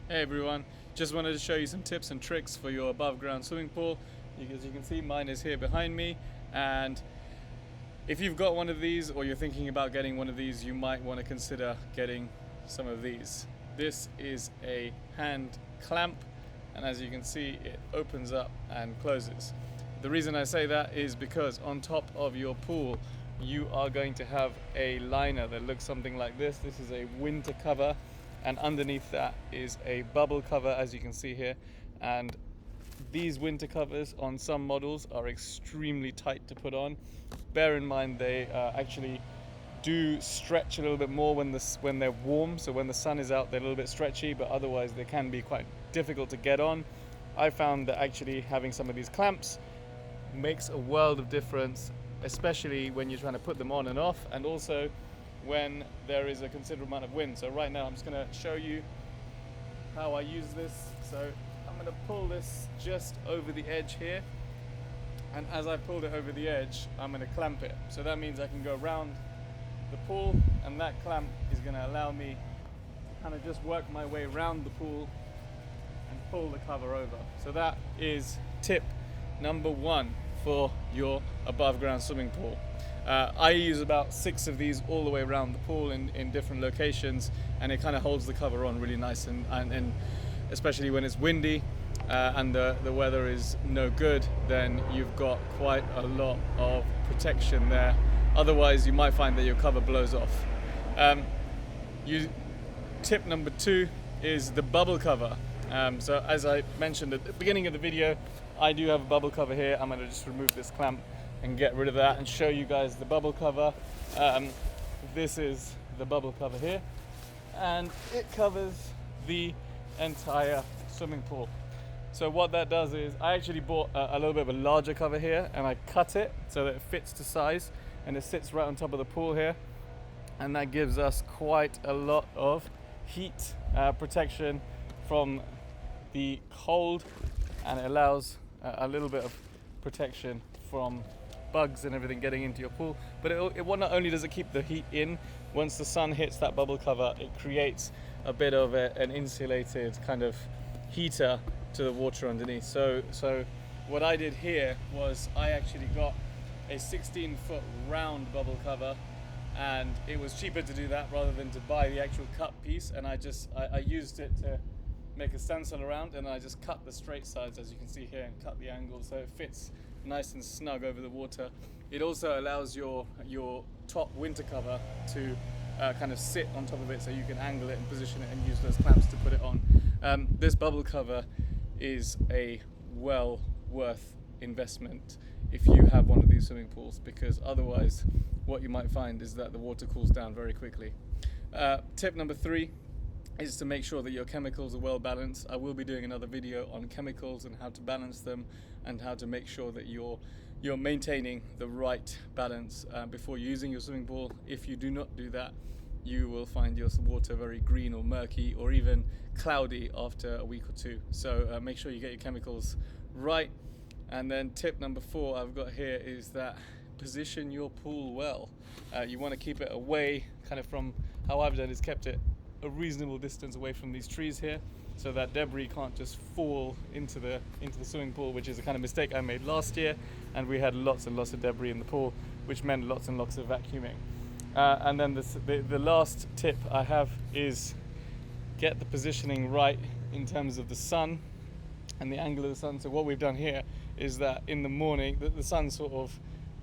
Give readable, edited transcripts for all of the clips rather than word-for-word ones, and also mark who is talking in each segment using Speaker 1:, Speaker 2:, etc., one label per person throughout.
Speaker 1: Hey everyone, just wanted to show you some tips and tricks for your above ground swimming pool. As you can see, mine is here behind me, and if you've got one of these or you're thinking about getting one of these, you might want to consider getting some of these. This is a hand clamp, and as you can see, it opens up and closes. The reason I say that is because on top of your pool you are going to have a liner that looks something like this. This is a winter cover, and underneath that is a bubble cover, as you can see here. And these winter covers on some models are extremely tight to put on. Bear in mind they actually do stretch a little bit more when they're warm, so when the sun is out they're a little bit stretchy, but otherwise they can be quite difficult to get on. I found that actually having some of these clamps makes a world of difference, especially when you're trying to put them on and off, and also when there is a considerable amount of wind. So right now I'm just going to show you how I use this. So I'm going to pull this just over the edge here, and as I pulled it over the edge I'm going to clamp it. So that means I can go around the pool, and that clamp is going to allow me to kind of just work my way around the pool and pull the cover over. So that is tip number one for your above ground swimming pool. I use about 6 of these all the way around the pool in different locations, and it kind of holds the cover on really nice, and especially when it's windy and the weather is no good, then you've got quite a lot of protection there. Otherwise you might find that your cover blows off. Tip number 2 is the bubble cover. So as I mentioned at the beginning of the video, I do have a bubble cover here. I'm going to just remove this clamp and get rid of that and show you guys the bubble cover. This is the bubble cover here, and it covers the entire swimming pool. So what that does is I actually bought a little bit of a larger cover here, and I cut it so that it fits to size, and it sits right on top of the pool here, and that gives us quite a lot of heat protection from the cold, and it allows a little bit of protection from bugs and everything getting into your pool. But it not only does it keep the heat in, once the sun hits that bubble cover, it creates a bit of an insulated kind of heater to the water underneath. So what I did here was I actually got a 16-foot round bubble cover, and it was cheaper to do that rather than to buy the actual cut piece, and I used it to make a stencil around, and I just cut the straight sides, as you can see here, and cut the angle so it fits nice and snug over the water. It also allows your top winter cover to kind of sit on top of it, so you can angle it and position it and use those clamps to put it on. This bubble cover is a well worth investment if you have one of these swimming pools, because otherwise what you might find is that the water cools down very quickly. Tip number 3 is to make sure that your chemicals are well balanced. I will be doing another video on chemicals and how to balance them, and how to make sure that you're maintaining the right balance before using your swimming pool. If you do not do that, you will find your water very green or murky or even cloudy after a week or two. So make sure you get your chemicals right. And then tip number 4 I've got here is that position your pool well. You want to keep it away, kind of from how I've done is kept it a reasonable distance away from these trees here, so that debris can't just fall into the swimming pool, which is a kind of mistake I made last year, and we had lots and lots of debris in the pool, which meant lots and lots of vacuuming. And then the last tip I have is get the positioning right in terms of the sun and the angle of the sun. So what we've done here is that in the morning the sun sort of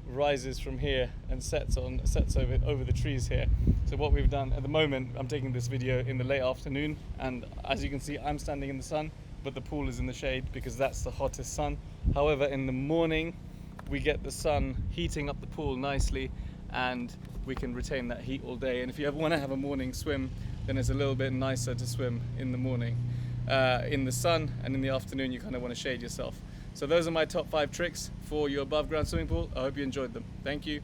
Speaker 1: rises from here and sets over the trees here. So what we've done at the moment, I'm taking this video in the late afternoon, and as you can see I'm standing in the sun, but the pool is in the shade because that's the hottest sun. However, in the morning we get the sun heating up the pool nicely, and we can retain that heat all day. And if you ever want to have a morning swim, then it's a little bit nicer to swim in the morning in the sun, and in the afternoon you kind of want to shade yourself. So those are my top 5 tricks for your above ground swimming pool. I hope you enjoyed them. Thank you.